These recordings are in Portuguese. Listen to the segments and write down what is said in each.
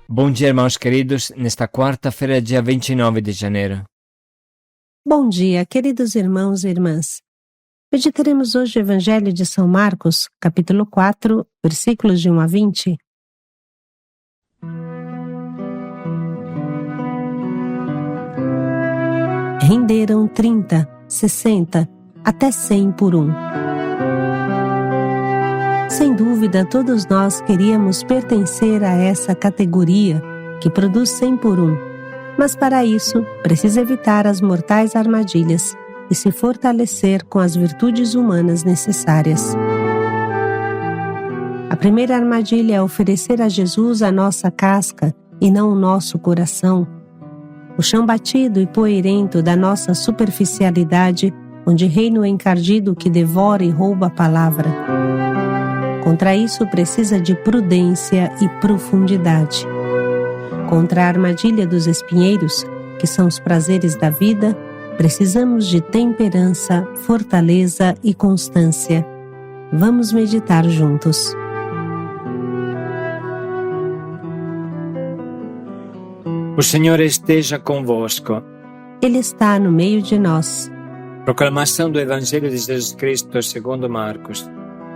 Bom dia, irmãos queridos, nesta quarta-feira, dia 29 de janeiro. Bom dia, queridos irmãos e irmãs. Meditaremos hoje o Evangelho de São Marcos, capítulo 4, versículos de 1 a 20. Renderam 30, 60, até 100 por um. Sem dúvida, todos nós queríamos pertencer a essa categoria que produz 100 por um. Mas para isso, precisa evitar as mortais armadilhas e se fortalecer com as virtudes humanas necessárias. A primeira armadilha é oferecer a Jesus a nossa casca e não o nosso coração. O chão batido e poeirento da nossa superficialidade, onde reina o encardido que devora e rouba a palavra. Contra isso precisa de prudência e profundidade. Contra a armadilha dos espinheiros, que são os prazeres da vida, precisamos de temperança, fortaleza e constância. Vamos meditar juntos. O Senhor esteja convosco. Ele está no meio de nós. Proclamação do Evangelho de Jesus Cristo segundo Marcos.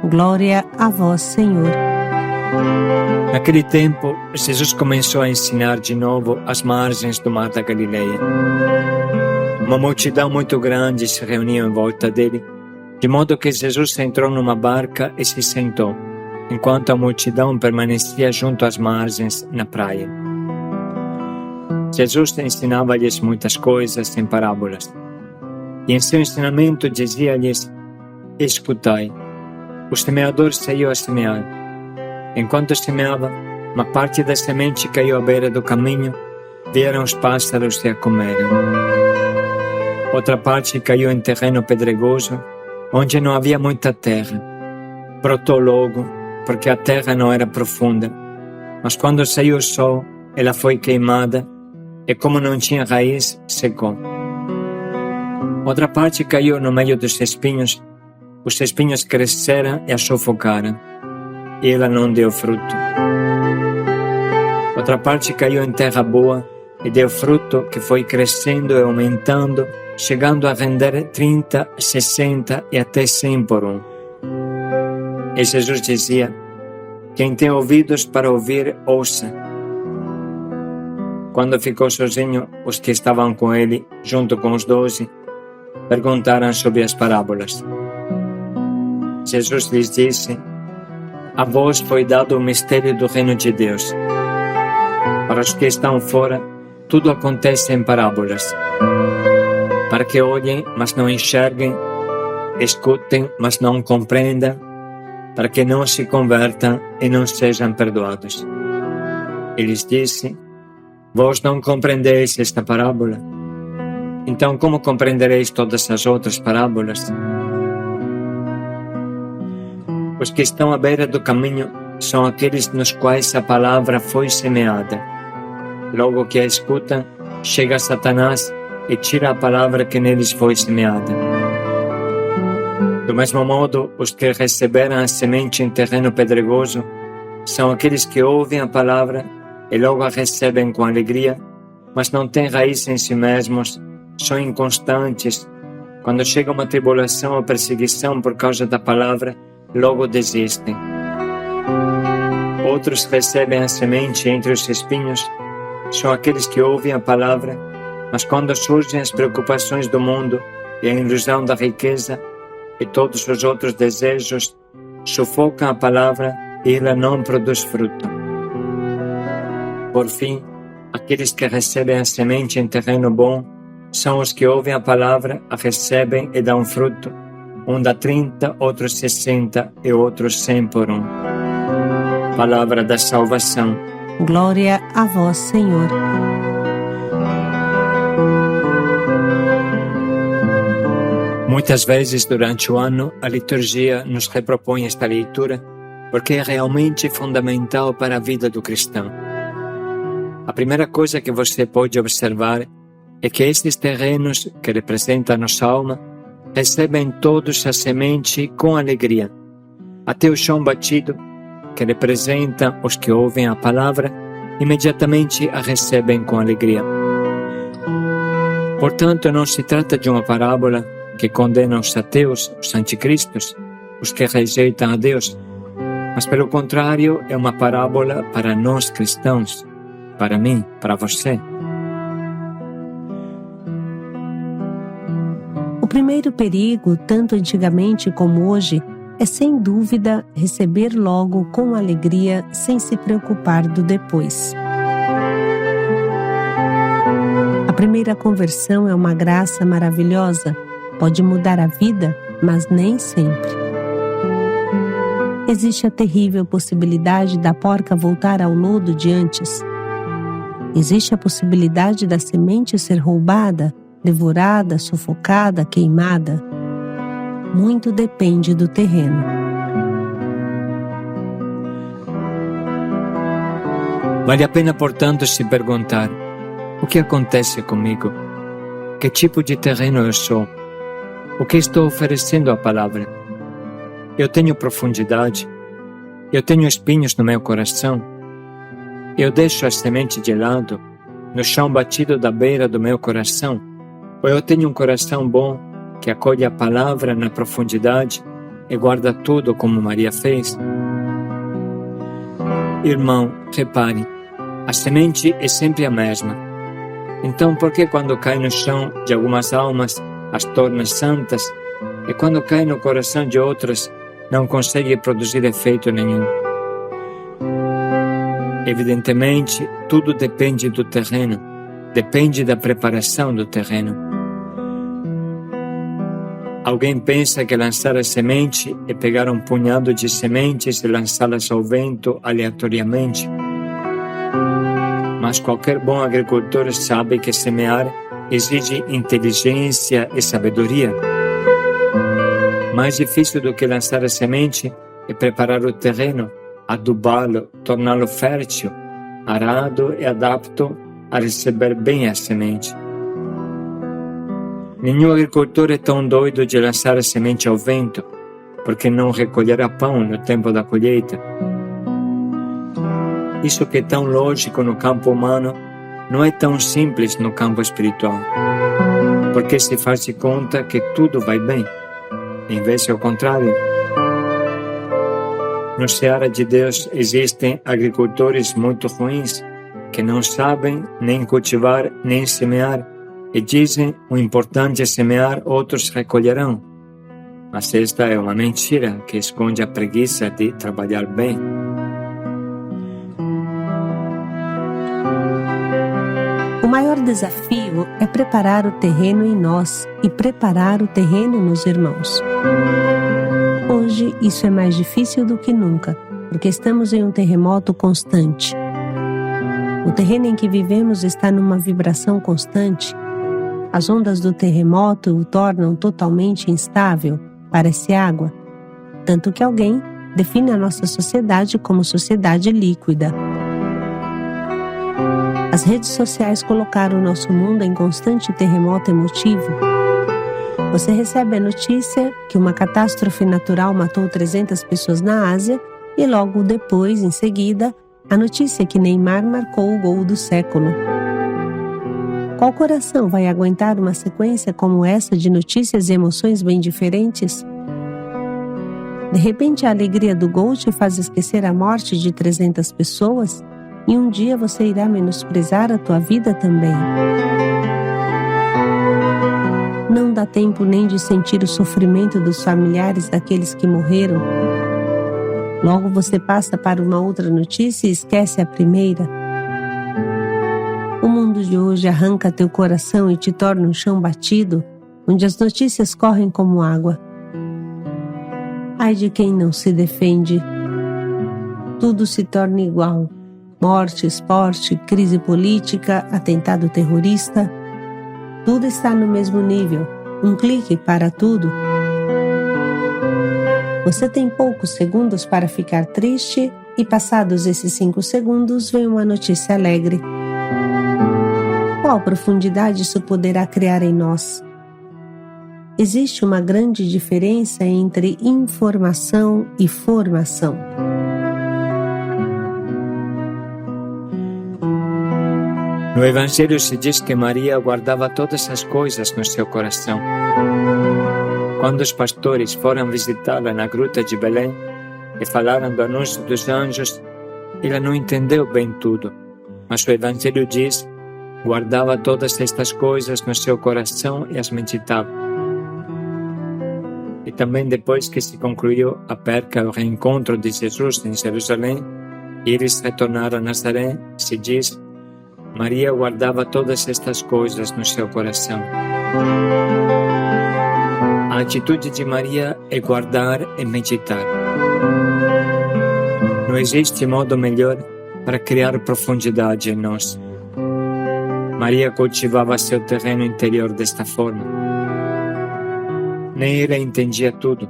Glória a vós, Senhor. Naquele tempo, Jesus começou a ensinar de novo às margens do mar da Galileia. Uma multidão muito grande se reuniu em volta dele, de modo que Jesus entrou numa barca e se sentou, enquanto a multidão permanecia junto às margens, na praia. Jesus ensinava-lhes muitas coisas em parábolas. E em seu ensinamento dizia-lhes: escutai. O semeador saiu a semear. Enquanto semeava, uma parte da semente caiu à beira do caminho, vieram os pássaros e a comeram. Outra parte caiu em terreno pedregoso, onde não havia muita terra. Brotou logo, porque a terra não era profunda. Mas quando saiu o sol, ela foi queimada, e como não tinha raiz, secou. Outra parte caiu no meio dos espinhos. Os espinhos cresceram e a sufocaram, e ela não deu fruto. Outra parte caiu em terra boa e deu fruto que foi crescendo e aumentando, chegando a render 30, 60 e até 100 por um. E Jesus dizia: quem tem ouvidos para ouvir, ouça. Quando ficou sozinho, os que estavam com ele, junto com os 12, perguntaram sobre as parábolas. Jesus lhes disse: a vós foi dado o mistério do reino de Deus. Para os que estão fora, tudo acontece em parábolas, para que olhem, mas não enxerguem, escutem, mas não compreendam, para que não se convertam e não sejam perdoados. E lhes disse: vós não compreendeis esta parábola? Então como compreendereis todas as outras parábolas? Os que estão à beira do caminho são aqueles nos quais a palavra foi semeada. Logo que a escutam, chega Satanás e tira a palavra que neles foi semeada. Do mesmo modo, os que receberam a semente em terreno pedregoso são aqueles que ouvem a palavra e logo a recebem com alegria, mas não têm raiz em si mesmos, são inconstantes. Quando chega uma tribulação ou perseguição por causa da palavra, logo desistem. Outros recebem a semente entre os espinhos, são aqueles que ouvem a palavra, mas quando surgem as preocupações do mundo e a ilusão da riqueza e todos os outros desejos, sufocam a palavra e ela não produz fruto. Por fim, aqueles que recebem a semente em terreno bom são os que ouvem a palavra, a recebem e dão fruto. Um dá 30, outros 60 e outros 100 por um. Palavra da salvação. Glória a vós, Senhor. Muitas vezes durante o ano, a liturgia nos repropõe esta leitura porque é realmente fundamental para a vida do cristão. A primeira coisa que você pode observar é que estes terrenos que representam a nossa alma recebem todos a semente com alegria. Até o chão batido, que representa os que ouvem a palavra, imediatamente a recebem com alegria. Portanto, não se trata de uma parábola que condena os ateus, os anticristos, os que rejeitam a Deus, mas pelo contrário é uma parábola para nós cristãos, para mim, para você. O primeiro perigo, tanto antigamente como hoje, é sem dúvida receber logo com alegria, sem se preocupar do depois. A primeira conversão é uma graça maravilhosa, pode mudar a vida, mas nem sempre. Existe a terrível possibilidade da porca voltar ao lodo de antes. Existe a possibilidade da semente ser roubada, devorada, sufocada, queimada. Muito depende do terreno. Vale a pena, portanto, se perguntar: o que acontece comigo? Que tipo de terreno eu sou? O que estou oferecendo à palavra? Eu tenho profundidade? Eu tenho espinhos no meu coração? Eu deixo a semente de lado, no chão batido da beira do meu coração? Ou eu tenho um coração bom, que acolhe a palavra na profundidade e guarda tudo como Maria fez? Irmão, repare, a semente é sempre a mesma. Então, por que quando cai no chão de algumas almas as torna santas e quando cai no coração de outras não consegue produzir efeito nenhum? Evidentemente, tudo depende do terreno, depende da preparação do terreno. Alguém pensa que lançar a semente é pegar um punhado de sementes e lançá-las ao vento aleatoriamente. Mas qualquer bom agricultor sabe que semear exige inteligência e sabedoria. Mais difícil do que lançar a semente é preparar o terreno, adubá-lo, torná-lo fértil, arado e adapto a receber bem a semente. Nenhum agricultor é tão doido de lançar a semente ao vento, porque não recolherá pão no tempo da colheita. Isso que é tão lógico no campo humano não é tão simples no campo espiritual, porque se faz de conta que tudo vai bem, em vez de ao contrário. No seara de Deus existem agricultores muito ruins que não sabem nem cultivar nem semear e dizem o importante é semear, outros recolherão. Mas esta é uma mentira que esconde a preguiça de trabalhar bem. O maior desafio é preparar o terreno em nós e preparar o terreno nos irmãos. Hoje isso é mais difícil do que nunca, porque estamos em um terremoto constante. O terreno em que vivemos está numa vibração constante. As ondas do terremoto o tornam totalmente instável, parece água, tanto que alguém define a nossa sociedade como sociedade líquida. As redes sociais colocaram o nosso mundo em constante terremoto emotivo. Você recebe a notícia que uma catástrofe natural matou 300 pessoas na Ásia e logo depois, em seguida, a notícia que Neymar marcou o gol do século. Qual coração vai aguentar uma sequência como essa de notícias e emoções bem diferentes? De repente, a alegria do gol te faz esquecer a morte de 300 pessoas e um dia você irá menosprezar a tua vida também. Não dá tempo nem de sentir o sofrimento dos familiares daqueles que morreram. Logo você passa para uma outra notícia e esquece a primeira. O mundo de hoje arranca teu coração e te torna um chão batido, onde as notícias correm como água. Ai de quem não se defende. Tudo se torna igual. Morte, esporte, crise política, atentado terrorista. Tudo está no mesmo nível. Um clique para tudo. Você tem poucos segundos para ficar triste e passados esses 5 segundos vem uma notícia alegre. Qual profundidade isso poderá criar em nós? Existe uma grande diferença entre informação e formação. No Evangelho se diz que Maria guardava todas as coisas no seu coração. Quando os pastores foram visitá-la na gruta de Belém e falaram do anúncio dos anjos, ela não entendeu bem tudo, mas o Evangelho diz: guardava todas estas coisas no seu coração e as meditava. E também depois que se concluiu a perca, o reencontro de Jesus em Jerusalém, e eles retornaram a Nazaré, se diz: Maria guardava todas estas coisas no seu coração. A atitude de Maria é guardar e meditar. Não existe modo melhor para criar profundidade em nós. Maria cultivava seu terreno interior desta forma. Nem ela entendia tudo,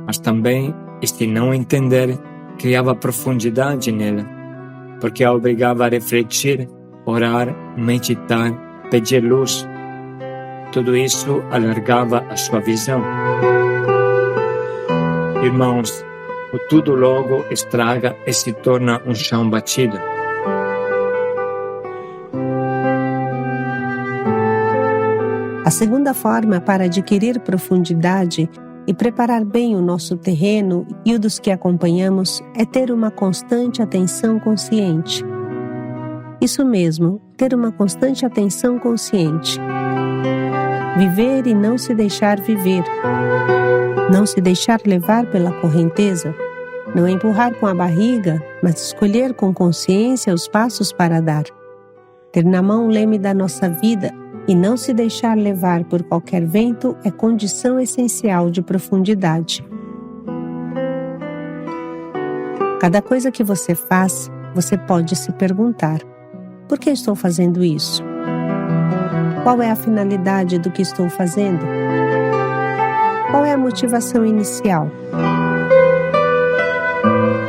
mas também este não entender criava profundidade nela, porque a obrigava a refletir, orar, meditar, pedir luz. Tudo isso alargava a sua visão. Irmãos, o tudo logo estraga e se torna um chão batido. A segunda forma para adquirir profundidade e preparar bem o nosso terreno e o dos que acompanhamos é ter uma constante atenção consciente. Isso mesmo, ter uma constante atenção consciente. Viver e não se deixar viver. Não se deixar levar pela correnteza. Não empurrar com a barriga, mas escolher com consciência os passos para dar. Ter na mão o leme da nossa vida e não se deixar levar por qualquer vento é condição essencial de profundidade. Cada coisa que você faz, você pode se perguntar: por que estou fazendo isso? Qual é a finalidade do que estou fazendo? Qual é a motivação inicial?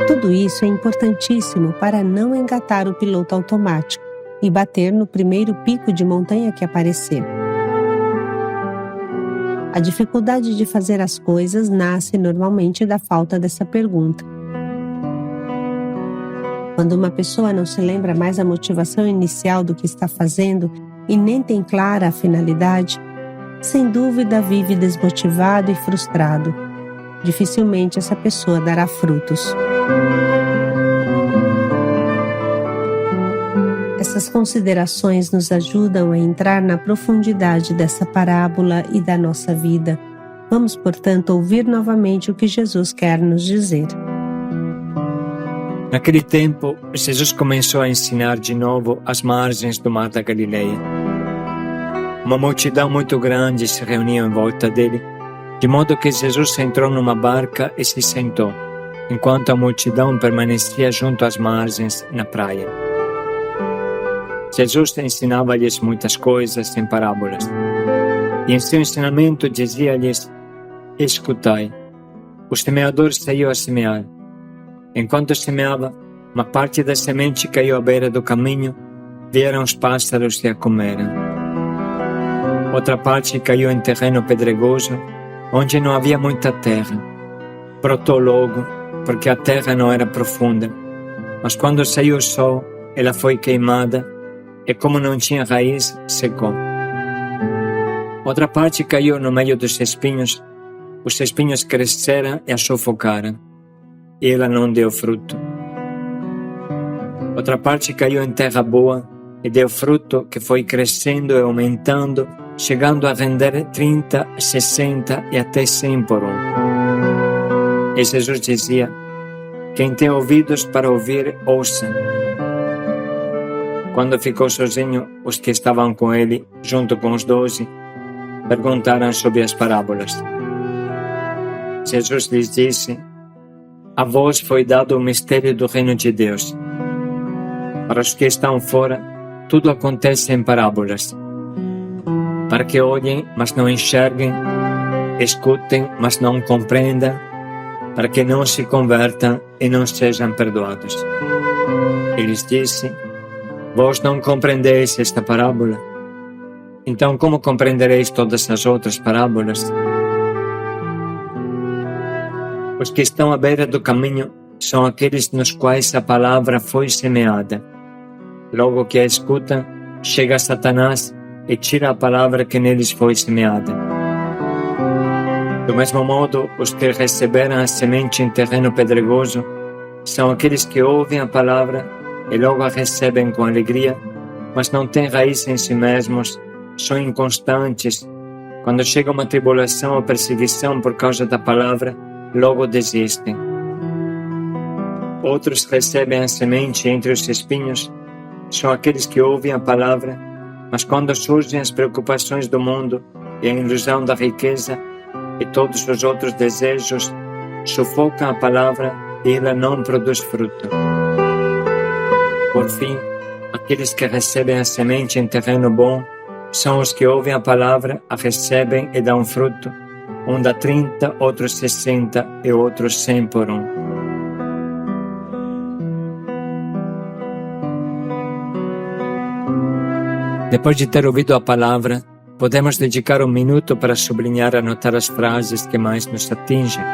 Tudo isso é importantíssimo para não engatar o piloto automático e bater no primeiro pico de montanha que aparecer. A dificuldade de fazer as coisas nasce normalmente da falta dessa pergunta. Quando uma pessoa não se lembra mais a motivação inicial do que está fazendo e nem tem clara a finalidade, sem dúvida vive desmotivado e frustrado. Dificilmente essa pessoa dará frutos. Essas considerações nos ajudam a entrar na profundidade dessa parábola e da nossa vida. Vamos, portanto, ouvir novamente o que Jesus quer nos dizer. Naquele tempo, Jesus começou a ensinar de novo às margens do mar da Galileia. Uma multidão muito grande se reuniu em volta dele, de modo que Jesus entrou numa barca e se sentou, enquanto a multidão permanecia junto às margens, na praia. Jesus ensinava-lhes muitas coisas em parábolas. E em seu ensinamento dizia-lhes: escutai, o semeador saiu a semear. Enquanto semeava, uma parte da semente caiu à beira do caminho, vieram os pássaros e a comeram. Outra parte caiu em terreno pedregoso, onde não havia muita terra. Brotou logo, porque a terra não era profunda, mas quando saiu o sol, ela foi queimada, e como não tinha raiz, secou. Outra parte caiu no meio dos espinhos, os espinhos cresceram e a sufocaram, e ela não deu fruto. Outra parte caiu em terra boa, e deu fruto que foi crescendo e aumentando, chegando a render 30, 60 e até 100 por um. E Jesus dizia: quem tem ouvidos para ouvir, ouça. Quando ficou sozinho, os que estavam com ele, junto com os 12, perguntaram sobre as parábolas. Jesus lhes disse: a vós foi dado o mistério do reino de Deus. Para os que estão fora, tudo acontece em parábolas, para que olhem, mas não enxerguem, escutem, mas não compreendam, para que não se convertam e não sejam perdoados. Ele disse: vós não compreendeis esta parábola? Então como compreendereis todas as outras parábolas? Os que estão à beira do caminho são aqueles nos quais a palavra foi semeada. Logo que a escutam, chega Satanás e tira a palavra que neles foi semeada. Do mesmo modo, os que receberam a semente em terreno pedregoso são aqueles que ouvem a palavra e logo a recebem com alegria, mas não têm raiz em si mesmos, são inconstantes. Quando chega uma tribulação ou perseguição por causa da palavra, logo desistem. Outros recebem a semente entre os espinhos, são aqueles que ouvem a palavra, mas quando surgem as preocupações do mundo e a ilusão da riqueza e todos os outros desejos, sufocam a palavra e ela não produz fruto. Por fim, aqueles que recebem a semente em terreno bom são os que ouvem a palavra, a recebem e dão fruto, um dá 30, outros 60 e outros 100 por um. Depois de ter ouvido a palavra, podemos dedicar um minuto para sublinhar e anotar as frases que mais nos atingem.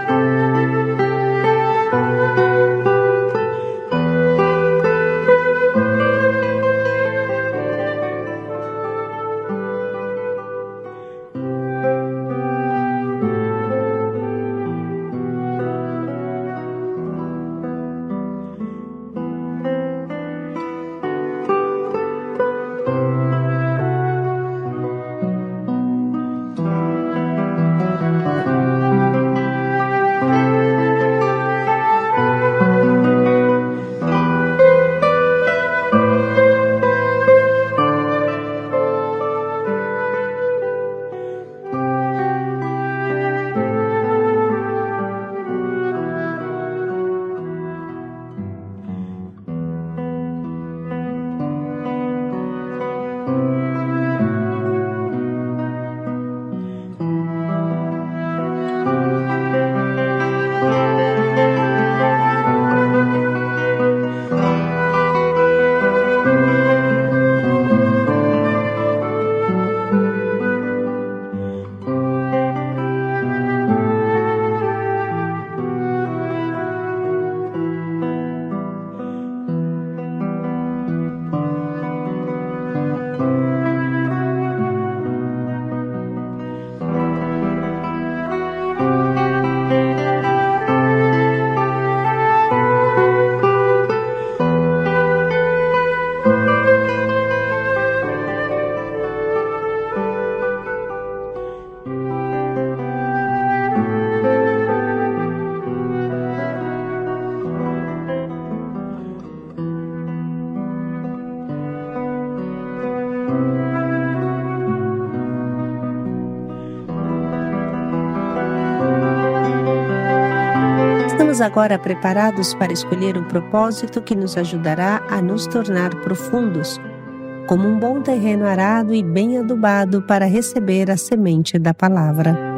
Estamos agora preparados para escolher o propósito que nos ajudará a nos tornar profundos, como um bom terreno arado e bem adubado para receber a semente da palavra.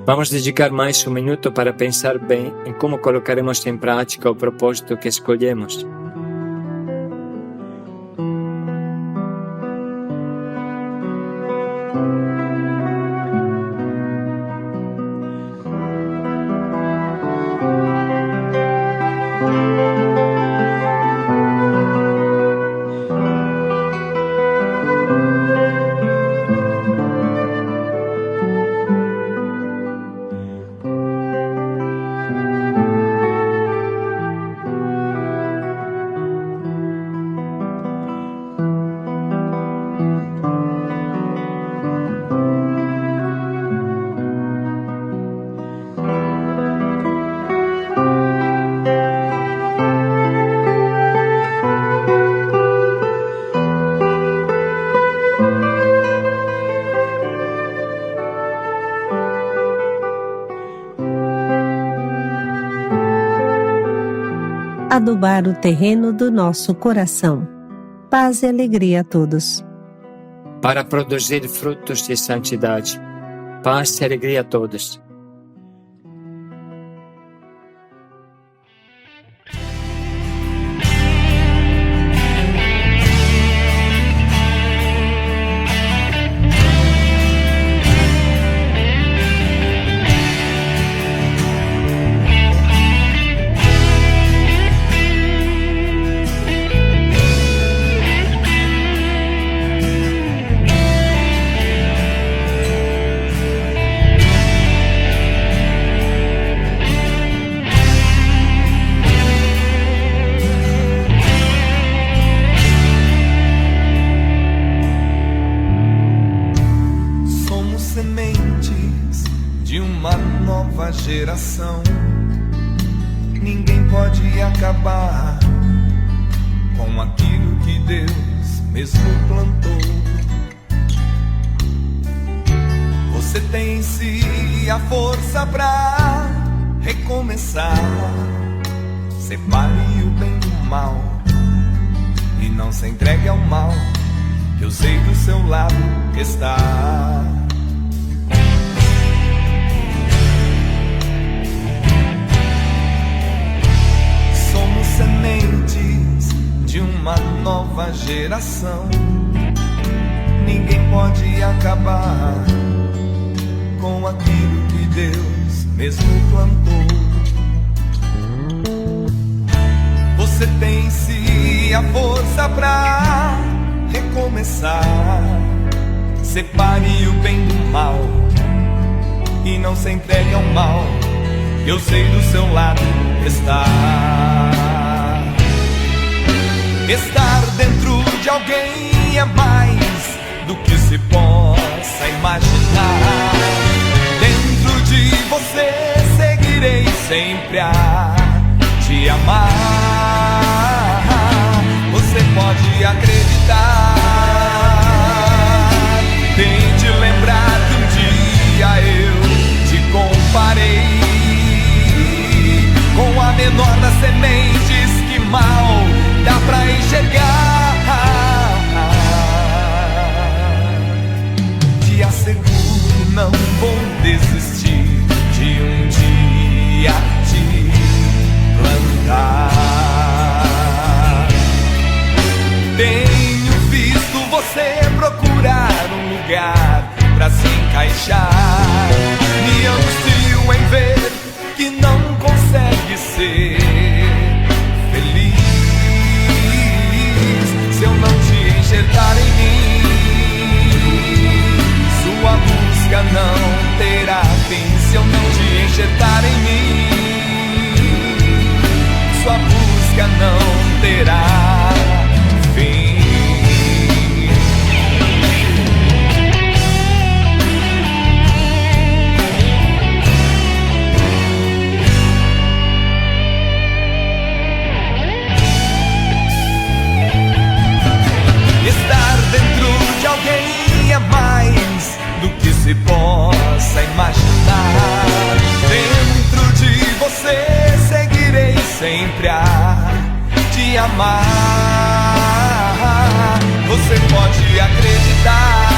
Vamos dedicar mais um minuto para pensar bem em como colocaremos em prática o propósito que escolhemos. adubar o terreno do nosso coração. Paz e alegria a todos. Para produzir frutos de santidade. Paz e alegria a todos. Nova geração, ninguém pode acabar com aquilo que Deus mesmo plantou. Você tem em si a força pra recomeçar. Separe o bem do mal e não se entregue ao mal, que eu sei do seu lado está. Sementes de uma nova geração, ninguém pode acabar com aquilo que Deus mesmo plantou. Você tem em si a força pra recomeçar. Separe o bem do mal e não se entregue ao mal, eu sei do seu lado está. Estar dentro de alguém é mais do que se possa imaginar. Dentro de você seguirei sempre a te amar. Você pode acreditar. Tente lembrar que um dia eu te comparei com a menor das sementes que mal dá pra enxergar. Te asseguro, não vou desistir de um dia te plantar. Tenho visto você procurar um lugar pra se encaixar. Me angustio em ver que não consegue ser feliz se eu não te enxertar em mim. Sua busca não terá fim se eu não te enxertar em mim. Sua busca não terá fim. Mais do que se possa imaginar. Dentro de você seguirei sempre a te amar. Você pode acreditar.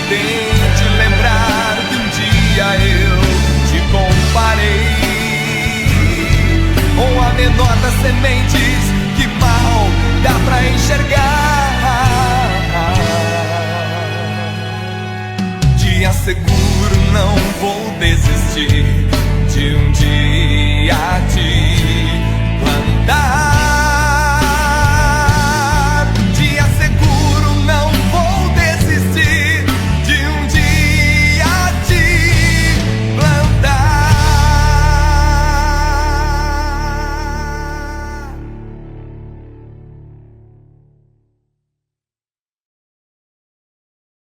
Tente lembrar que um dia eu te comparei com a menor das sementes que mal dá pra enxergar. Te asseguro, não vou desistir